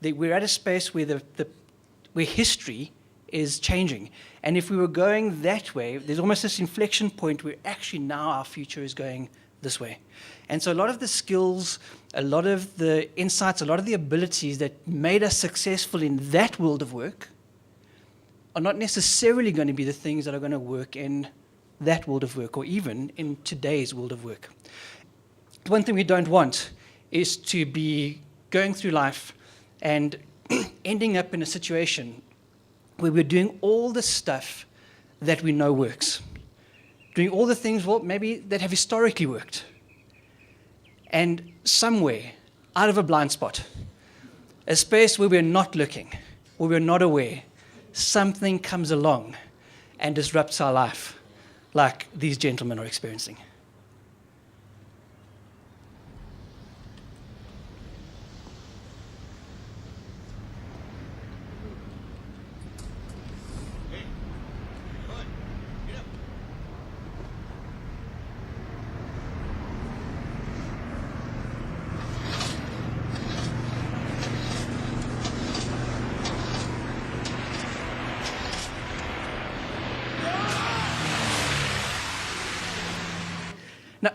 we're at a space where where history is changing. And if we were going that way, there's almost this inflection point where actually now our future is going this way. And so a lot of the skills, a lot of the insights, a lot of the abilities that made us successful in that world of work are not necessarily going to be the things that are going to work in that world of work, or even in today's world of work. One thing we don't want is to be going through life and ending up in a situation where we're doing all the stuff that we know works, doing all the things, well, maybe that have historically worked, and somewhere, out of a blind spot, a space where we're not looking, where we're not aware, something comes along and disrupts our life, like these gentlemen are experiencing. Now,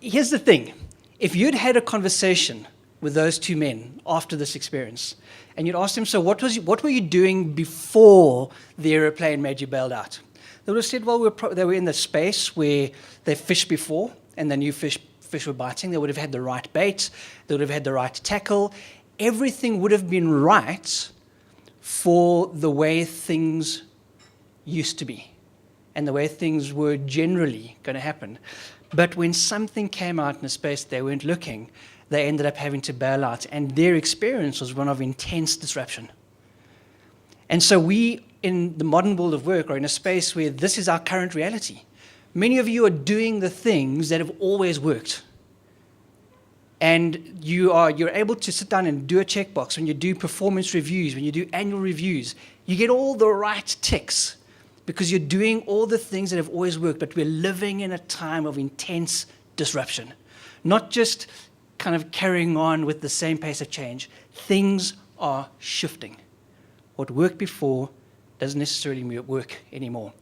here's the thing. If you'd had a conversation with those two men after this experience, and you'd asked them, so what were you doing before the airplane made you bailed out? They would have said, well, they were in the space where they fished before, and they knew fish were biting. They would have had the right bait. They would have had the right tackle. Everything would have been right for the way things used to be and the way things were generally going to happen. But when something came out in a space they weren't looking, they ended up having to bail out. And their experience was one of intense disruption. And so we, in the modern world of work, are in a space where this is our current reality. Many of you are doing the things that have always worked. And you're able to sit down and do a checkbox. When you do performance reviews, when you do annual reviews, you get all the right ticks, because you're doing all the things that have always worked, but we're living in a time of intense disruption. Not just kind of carrying on with the same pace of change. Things are shifting. What worked before doesn't necessarily work anymore.